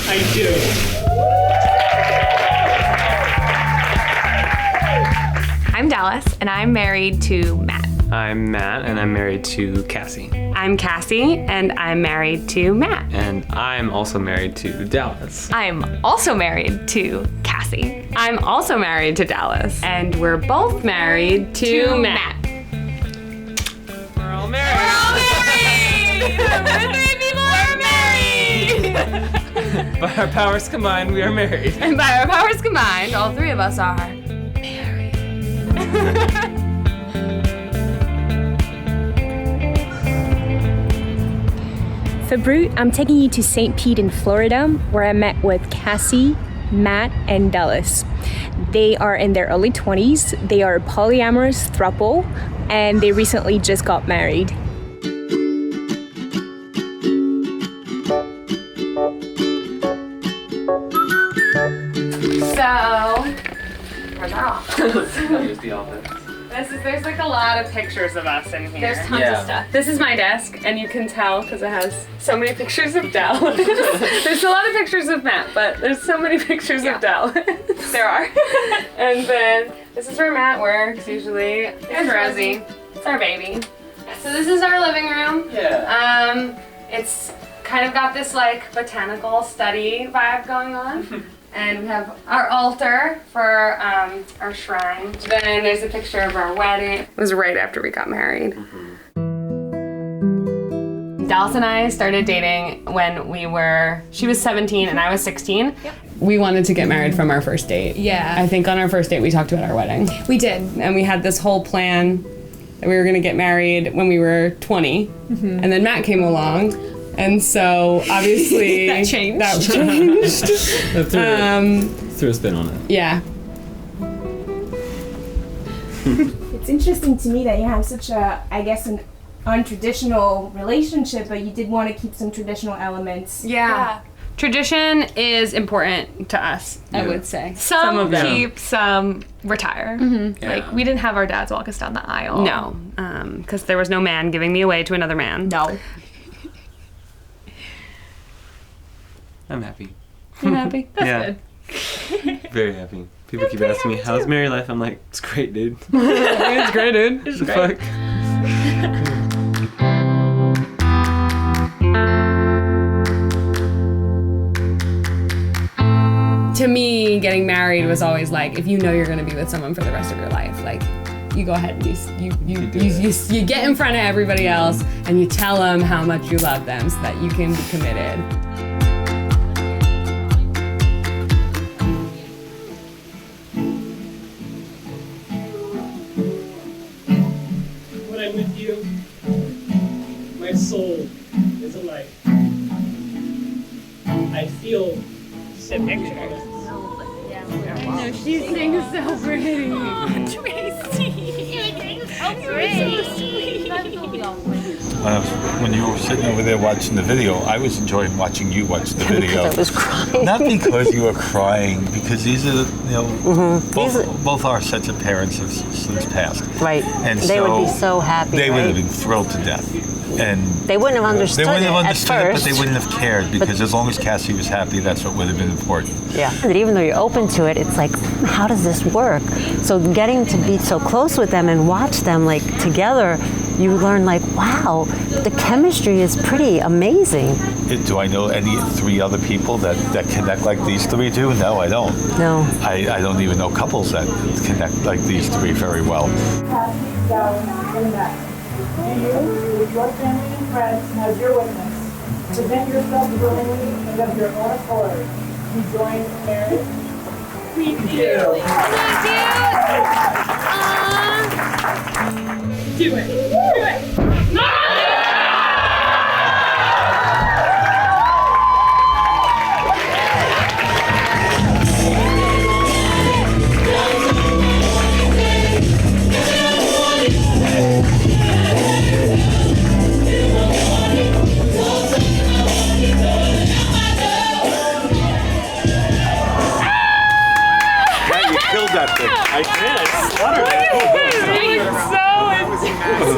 I do. I'm Dallas, and I'm married to Matt. I'm Matt, and I'm married to Cassie. I'm Cassie, and I'm married to Matt. And I'm also married to Dallas. I'm also married to Cassie. I'm also married to Dallas. And we're both married to Matt. We're all married. We're all married! We're three people are married! By our powers combined, we are married. And by our powers combined, all three of us are married. For Brut, I'm taking you to St. Pete in Florida, where I met with Cassie, Matt, and Dallas. They are in their early 20s, they are a polyamorous throuple, and they recently just got married. So, where's our office? Here's the office. There's like a lot of pictures of us in here. There's tons of stuff. This is my desk, and you can tell because it has so many pictures of Dallas. There's a lot of pictures of Matt, but there's so many pictures of Dallas. There are. And then this is where Matt works usually. There's Rosie. It's our baby. So this is our living room. Yeah. It's kind of got this like botanical study vibe going on. And we have our altar for our shrine. Then there's a picture of our wedding. It was right after we got married. Mm-hmm. Dallas and I started dating when she was 17 and I was 16. Yep. We wanted to get married from our first date. Yeah. I think on our first date we talked about our wedding. We did. And we had this whole plan that we were gonna get married when we were 20. Mm-hmm. And then Matt came along. And so, obviously, That changed. That threw a spin on it. Yeah. It's interesting to me that you have such a, I guess, an untraditional relationship, but you did want to keep some traditional elements. Yeah. Tradition is important to us, I would say. Some of them. keep, some retire. Mm-hmm. Yeah. Like, we didn't have our dads walk us down the aisle. No, because there was no man giving me away to another man. No. I'm happy. You happy? That's Yeah. good. Very happy. People keep asking me, how's married life? I'm like, it's great, dude. It's great, dude. What the fuck? To me, getting married was always like, if you know you're going to be with someone for the rest of your life, like, you go ahead and you get in front of everybody else and you tell them how much you love them so that you can be committed. When I'm with you, my soul is alive. I feel the picture. No, she sings so pretty. When you were sitting over there watching the video, I was enjoying watching you watch the video. I was crying. Not because you were crying, because these are, both our sets of parents have since passed. Right. And they would be so happy. They right? would have been thrilled to death. And they wouldn't have understood They wouldn't have understood at it, first. but they wouldn't have cared, because as long as Cassie was happy, that's what would have been important. Yeah. But even though you're open to it, it's like, how does this work? So getting to be so close with them and watch them like together, you learn like, wow, the chemistry is pretty amazing. Do I know any three other people that connect like these three do? No, I don't. No. I don't even know couples that connect like these three very well. Cassie, Dallas, and Matt. Do you, with your family and friends, as your witness, present yourself willingly and of your own accord, you join marriage? We do. Do it. That thing. I did. I slaughtered it. It was so intense.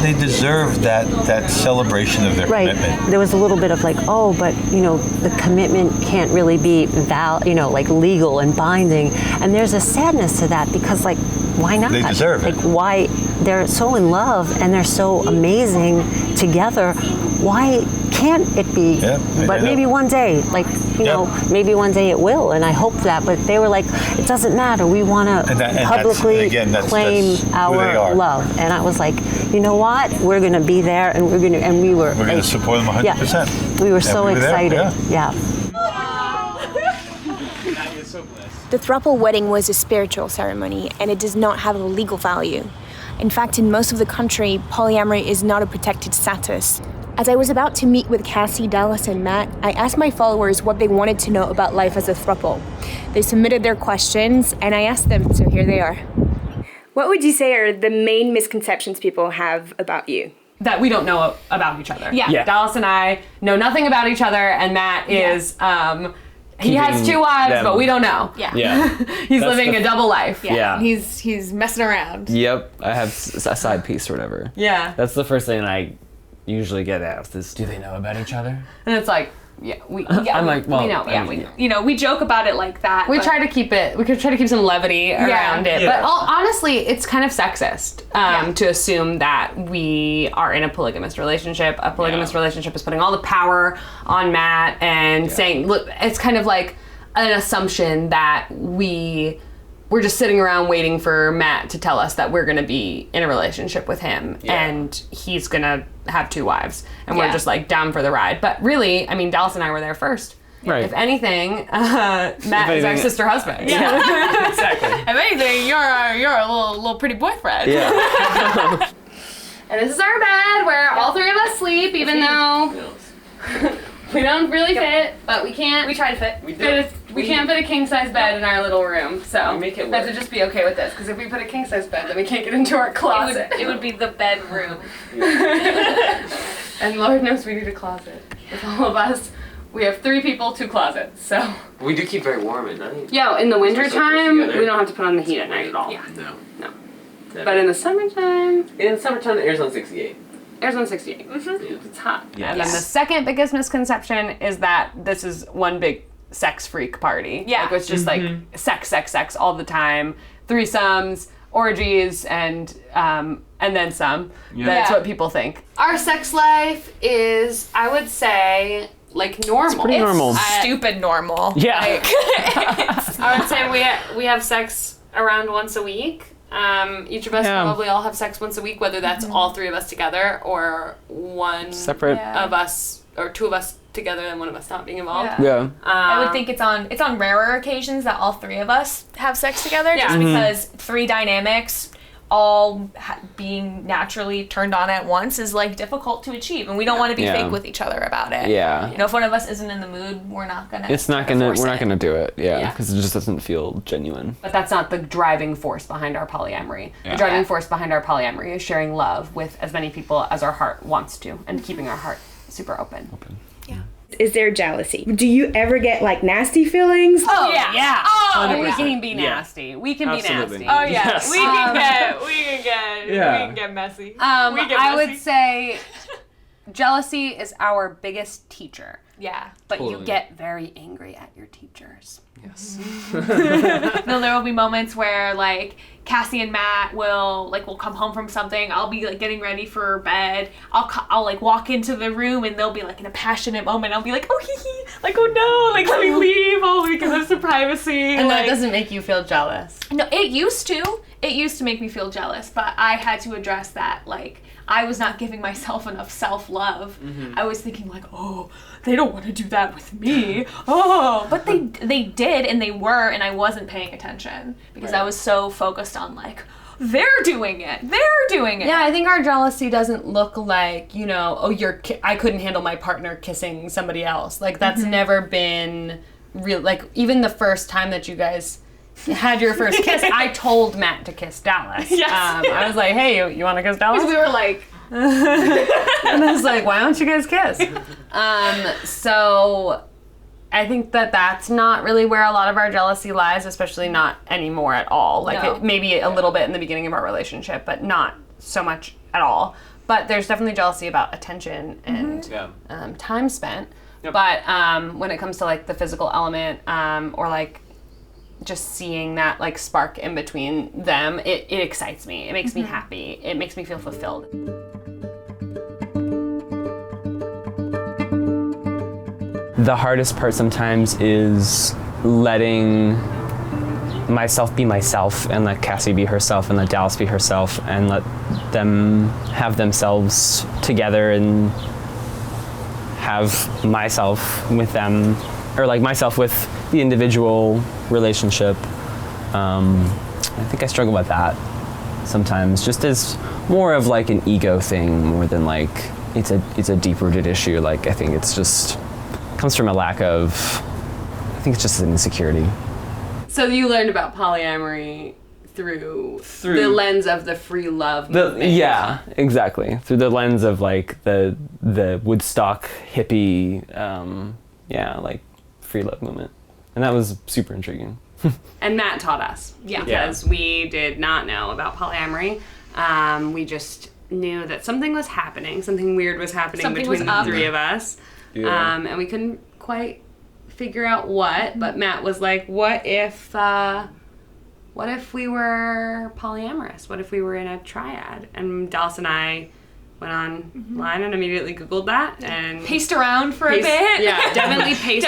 They deserve that celebration of their commitment. There was a little bit of like, oh, but the commitment can't really be like legal and binding, and there's a sadness to that because like, why not? They deserve it. Like, why they're so in love and they're so amazing together? Why can't it be? Yeah, but maybe one day, like maybe one day it will, and I hope that. But they were like, it doesn't matter. We want to publicly claim our love, and I was like, you know what? We're gonna be there, and we're gonna support them 100%. Yeah, we were so excited. Yeah. The throuple wedding was a spiritual ceremony, and it does not have a legal value. In fact, in most of the country, polyamory is not a protected status. As I was about to meet with Cassie, Dallas, and Matt, I asked my followers what they wanted to know about life as a throuple. They submitted their questions, and I asked them, so here they are. What would you say are the main misconceptions people have about you? That we don't know about each other. Yeah. Dallas and I know nothing about each other, and Matt is, he has 2 wives, but we don't know. Yeah. He's living a double life. Yeah. He's messing around. Yep, I have a side piece or whatever. Yeah. That's the first thing I usually get asked is, do they know about each other? And it's like, I'm like, well, we know. We joke about it like that. We try to keep some levity around it. Yeah. But honestly, it's kind of sexist to assume that we are in a polygamous relationship. A polygamous relationship is putting all the power on Matt and saying, look, it's kind of like an assumption that we're just sitting around waiting for Matt to tell us that we're going to be in a relationship with him and he's going to have 2 wives and we're just like down for the ride. But really, I mean, Dallas and I were there first. Right. If anything, Matt is our sister husband. Yeah. Exactly. If anything, you're a little pretty boyfriend. Yeah. And this is our bed where all 3 of us sleep, even though we don't really fit, but we can't. We try to fit. We can't fit a king-size bed in our little room, so we make it we have work. to just be okay with this, because if we put a king-size bed, then we can't get into our closet. It would be the bedroom. And Lord knows we need a closet. With all of us, we have 3 people, 2 closets, so. We do keep very warm at night. Yo, in the winter time, together. we don't have to put on the heat at night at all. Yeah. No. But in the summertime, In the summertime, the air's on 68. air's on 68. It's hot. Yes. And then the second biggest misconception is that this is one big sex freak party. Yeah. Like, it's just like sex all the time. Threesomes, orgies, and then some. Yeah. That's what people think. Our sex life is, I would say, like normal. It's pretty normal. Stupid normal. Yeah. I would say we have sex around once a week. Each of us probably all have sex once a week, whether that's all 3 of us together or one Separate. of us or 2 of us together and one of us not being involved. Yeah. I would think it's on rarer occasions that all 3 of us have sex together, just because 3 dynamics all being naturally turned on at once is like difficult to achieve, and we don't want to be fake with each other about it. Yeah. If one of us isn't in the mood, we're not gonna. We're not gonna do it. Yeah. Because it just doesn't feel genuine. But that's not the driving force behind our polyamory. The driving force behind our polyamory is sharing love with as many people as our heart wants to, and keeping our heart super open. Is there jealousy? Do you ever get like nasty feelings? Oh yeah. Oh, we 100%. can be nasty. We can Absolutely. be nasty. Oh yeah, Yes. we can get messy. I would say jealousy is our biggest teacher. Yeah. But you Totally. get very angry at your teachers. Yes. No, there will be moments where like Cassie and Matt will come home from something. I'll be like getting ready for bed. I'll like walk into the room and they'll be like in a passionate moment. I'll be like, oh hee hee, like oh no, like let me leave, because of some privacy. And that doesn't make you feel jealous. No, it used to. It used to make me feel jealous, but I had to address that. Like, I was not giving myself enough self-love. I was thinking like, oh, they don't want to do that with me. Oh, but they did, and they were, and I wasn't paying attention because I was so focused on like, they're doing it. Yeah, I think our jealousy doesn't look like, I couldn't handle my partner kissing somebody else. Like, that's never been real. Like, even the first time that you guys had your first kiss, I told Matt to kiss Dallas. Yes. I was like, hey, you want to kiss Dallas? we were like, And I was like, why don't you guys kiss? So I think that that's not really where a lot of our jealousy lies, especially not anymore at all. Like, No. maybe a little bit in the beginning of our relationship, but not so much at all. But there's definitely jealousy about attention and time spent. Yep. But when it comes to like the physical element or like just seeing that like spark in between them, it excites me. It makes me happy. It makes me feel fulfilled. The hardest part sometimes is letting myself be myself and let Cassie be herself and let Dallas be herself and let them have themselves together and have myself with them, or like myself with the individual relationship. I think I struggle with that sometimes, just as more of like an ego thing more than like it's a deep-rooted issue. Like I think it's just comes from a lack of, I think it's just an insecurity. So you learned about polyamory through the lens of the free love movement. Yeah, exactly. Through the lens of like the Woodstock hippie, like free love movement. And that was super intriguing. And Matt taught us. Yeah. Because we did not know about polyamory. We just knew that something was happening. Something weird was happening between the three of us. Yeah. And we couldn't quite figure out what, but Matt was like, what if we were polyamorous? What if we were in a triad? And Dallas and I went online and immediately Googled that and Paced around for a bit. Yeah, definitely paced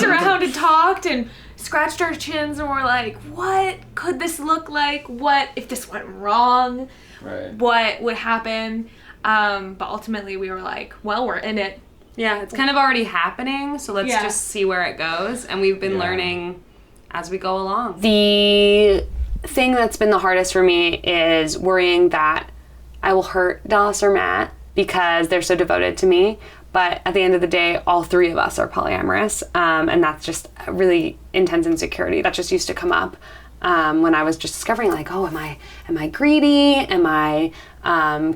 around and talked and scratched our chins and were like, what could this look like? What if this went wrong? Right. What would happen? But ultimately we were like, well, we're in it. Yeah, it's kind of already happening, so let's just see where it goes. And we've been learning as we go along. The thing that's been the hardest for me is worrying that I will hurt Dallas or Matt because they're so devoted to me. But at the end of the day, all three of us are polyamorous. And that's just a really intense insecurity that just used to come up when I was just discovering, like, oh, am I greedy? Am I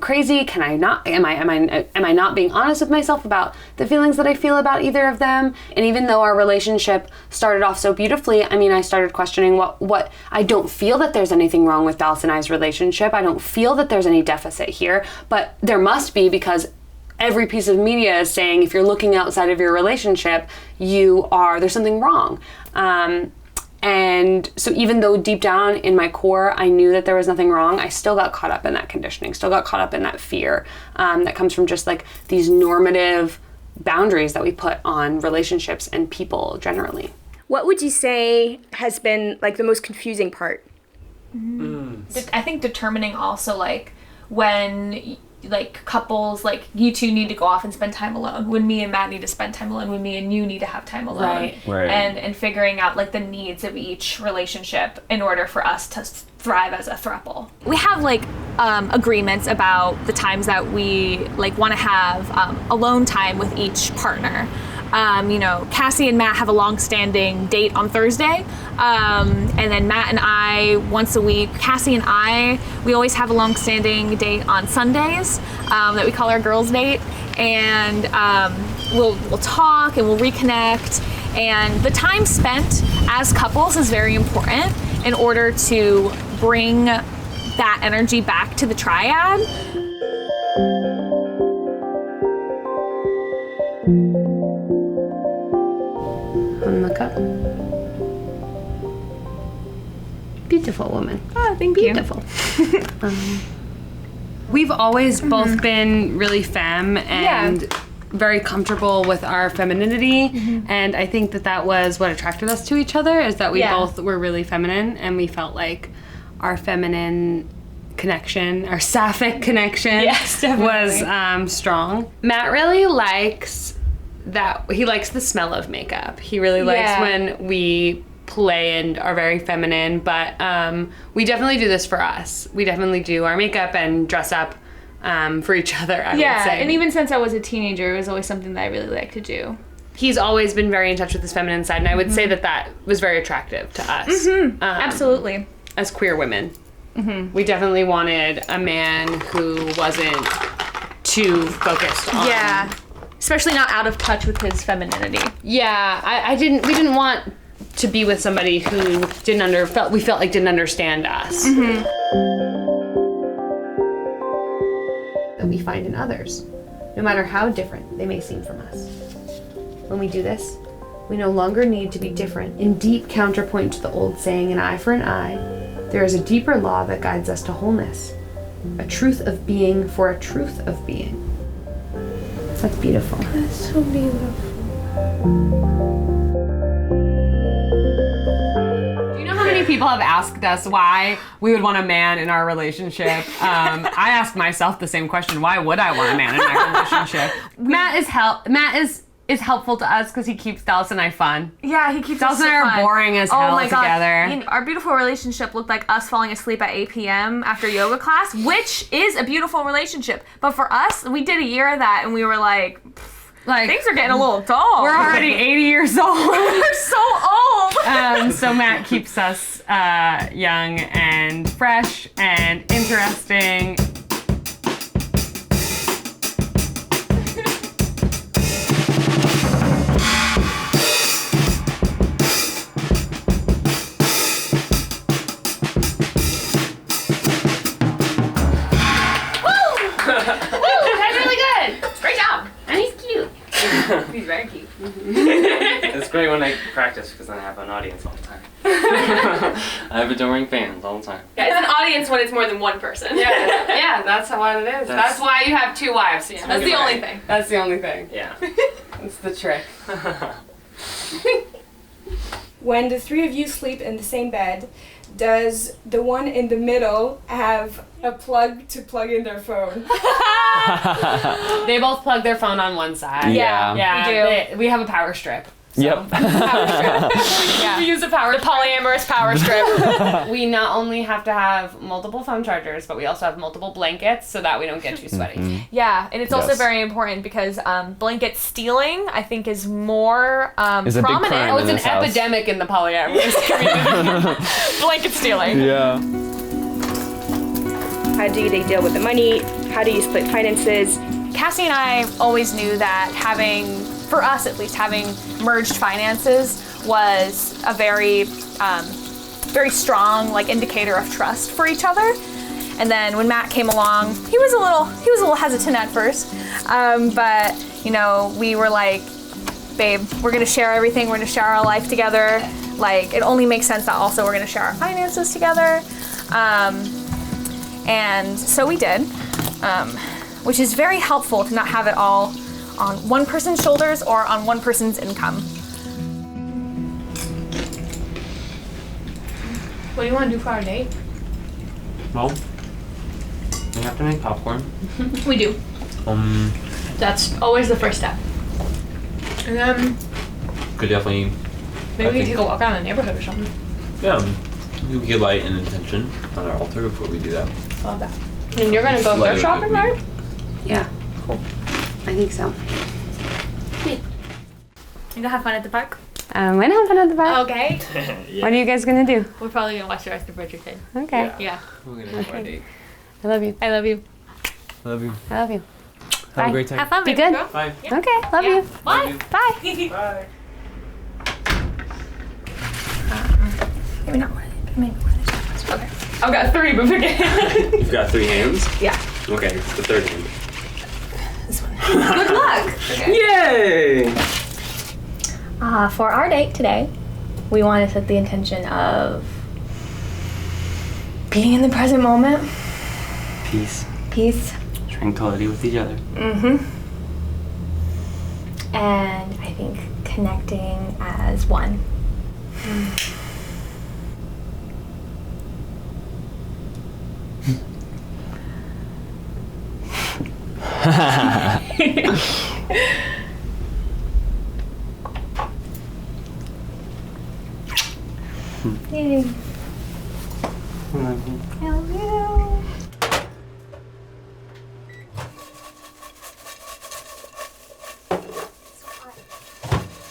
crazy? Can I not? Am I not being honest with myself about the feelings that I feel about either of them? And even though our relationship started off so beautifully, I mean, I started questioning what I don't feel that there's anything wrong with Dallas and I's relationship. I don't feel that there's any deficit here, but there must be, because every piece of media is saying if you're looking outside of your relationship, there's something wrong. And so even though deep down in my core, I knew that there was nothing wrong, I still got caught up in that conditioning, still got caught up in that fear that comes from just like these normative boundaries that we put on relationships and people generally. What would you say has been like the most confusing part? I think determining also like when like couples, like you two need to go off and spend time alone, when me and Matt need to spend time alone, when me and you need to have time alone, right. And figuring out like the needs of each relationship in order for us to thrive as a throuple. We have like agreements about the times that we like want to have alone time with each partner. Cassie and Matt have a long-standing date on Thursday, and then Matt and I once a week. Cassie and I, we always have a long-standing date on Sundays that we call our girls' date, and we'll talk and we'll reconnect. And the time spent as couples is very important in order to bring that energy back to the triad. Look up. Beautiful woman. Oh, thank Beautiful. We've always both been really femme and very comfortable with our femininity, and I think that was what attracted us to each other, is that we both were really feminine, and we felt like our feminine connection, our sapphic connection, was strong. Matt really likes he likes the smell of makeup. He really likes when we play and are very feminine, but we definitely do this for us. We definitely do our makeup and dress up for each other, I would say. And even since I was a teenager, it was always something that I really liked to do. He's always been very in touch with his feminine side, and I would say that was very attractive to us. Absolutely. As queer women. We definitely wanted a man who wasn't too focused on... Especially not out of touch with his femininity. Yeah, we didn't want to be with somebody who we felt like didn't understand us. that we find in others, no matter how different they may seem from us. When we do this, we no longer need to be different. In deep counterpoint to the old saying, an eye for an eye, there is a deeper law that guides us to wholeness. A truth of being for a truth of being. That's beautiful. That's so beautiful. Do you know how many people have asked us why we would want a man in our relationship? I ask myself the same question. Why would I want a man in my relationship? Matt is helpful to us because he keeps Dallas and I fun. Yeah, he keeps Dallas us and I so are fun. boring as hell together. Our beautiful relationship looked like us falling asleep at 8 p.m. after yoga class, which is a beautiful relationship. But for us, we did a year of that and we were like things are getting a little dull. We're already 80 years old. We're so old. So Matt keeps us young and fresh and interesting. He's very cute. It's great when I practice because then I have an audience all the time. I have adoring fans all the time. Yeah, it's an audience when it's more than one person. Yeah, that's what it is. That's why you have 2 wives. Yeah, that's the only thing. That's the only thing. Yeah. That's the trick. When the three of you sleep in the same bed, does the one in the middle have a plug to plug in their phone? They both plug their phone on one side. Yeah. We do. We have a power strip. Yep. Power strip. Yeah. We use the polyamorous power strip. We not only have to have multiple phone chargers, but we also have multiple blankets so that we don't get too sweaty. Yeah, and it's also Yes. very important because blanket stealing, I think, is more Is a big prominent. crime Oh, it's in an this house. epidemic in the polyamorous community. Blanket stealing. Yeah. How do they deal with the money? How do you split finances? Cassie and I always knew that for us at least, having merged finances was a very, very strong indicator of trust for each other. And then when Matt came along, he was a little hesitant at first, but we were like, babe, we're gonna share everything. We're gonna share our life together. It only makes sense that also we're gonna share our finances together. And so we did, which is very helpful to not have it all on one person's shoulders or on one person's income. What do you want to do for our date? Well, we have to make popcorn. We do. That's always the first step. And then Could definitely. maybe we can take a walk around the neighborhood or something. Yeah. We could light an intention on our altar before we do that. Love that. And you're gonna go Light thrift it shopping, up. right? Yeah. Cool. I think so. You gonna have fun at the park? We're gonna have fun at the park. Okay. What are you guys gonna do? We're probably gonna watch the rest of Bridgerton. Okay. Yeah. We're gonna have our date. I love you. I love you. I love you. I love you. Have Bye. a great time. Have fun, Be baby good. girl. Bye. Okay. Love you. Bye. Bye. Bye. Maybe not one. Maybe one. Okay. I've got 3, but pick it. You've got 3 hands? Yeah. Okay, it's the 3rd hand. This one. Good luck. Yay! For our date today, we want to set the intention of being in the present moment. Peace. Peace. Tranquility with each other. Mm-hmm. And I think connecting as one. Yay. I love you. I love you.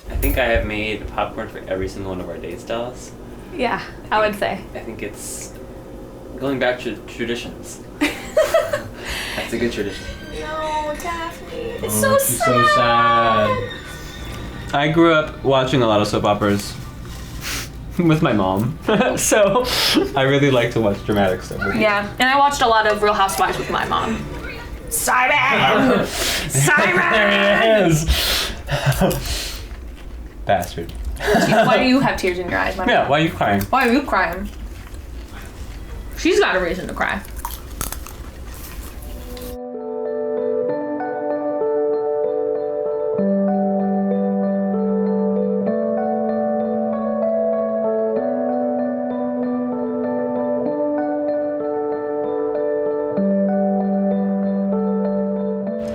I think I have made popcorn for every single one of our dates, Dallas. Yeah, I would say. I think it's going back to traditions. That's a good tradition. No, Daphne. It's Oh, so she's sad. so sad. I grew up watching a lot of soap operas with my mom, so I really like to watch dramatic stuff with you. Yeah, and I watched a lot of Real Housewives with my mom. Simon! Simon! There it is. Bastard. Why do you have tears in your eyes, my Yeah, why are you crying? Why are you crying? She's got a reason to cry.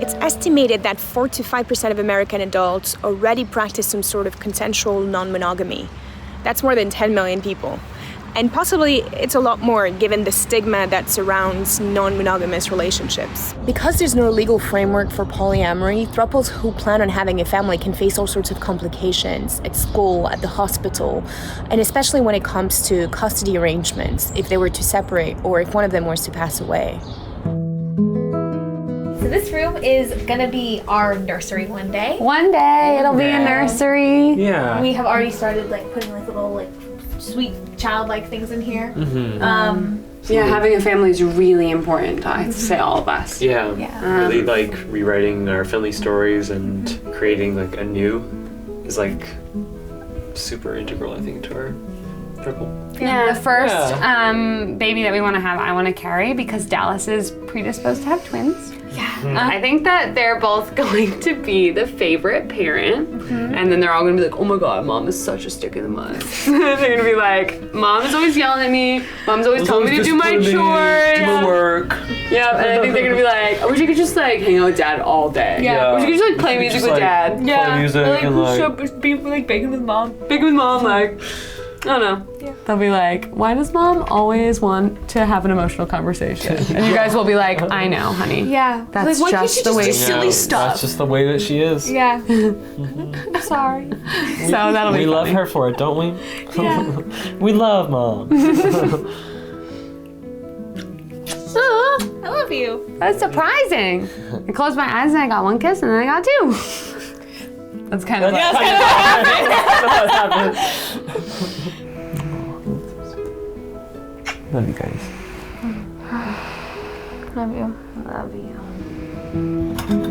It's estimated that 4 to 5% of American adults already practice some sort of consensual non-monogamy. That's more than 10 million people. And possibly it's a lot more given the stigma that surrounds non-monogamous relationships. Because there's no legal framework for polyamory, throuples who plan on having a family can face all sorts of complications at school, at the hospital, and especially when it comes to custody arrangements, if they were to separate or if one of them was to pass away. So this room is gonna be our nursery one day. One day it'll be a nursery. Yeah. We have already started like putting like little like sweet childlike things in here. Yeah, having a family is really important, I'd say all of us. Yeah, Yeah. really like rewriting our family stories and creating like a new is like super integral, I think, to our Throuple. Yeah, the first baby that we want to have, I want to carry because Dallas is predisposed to have twins. Yeah. I think that they're both going to be the favorite parent, and then they're all going to be like, oh my god, mom is such a stick in the mud. They're going to be like, mom is always yelling at me, mom's always telling me to do my chores. Do my work. Yeah, and I think they're going to be like, I wish I could just like hang out with dad all day. Yeah. I wish I could just like play music with dad. Play music and like... be like baking with mom. Big with mom, like, I don't know. Yeah. They'll be like, why does mom always want to have an emotional conversation? And you guys will be like, I know, honey. Yeah. That's like, why just can't the you way just do silly stuff? That's just the way that she is. Yeah. I'm sorry. So that'll be We love funny. her for it, don't we? Yeah. We love mom. I love you. That's surprising. I closed my eyes and I got one kiss and then I got two. That's kind of like... Love you guys. Love you. Love you.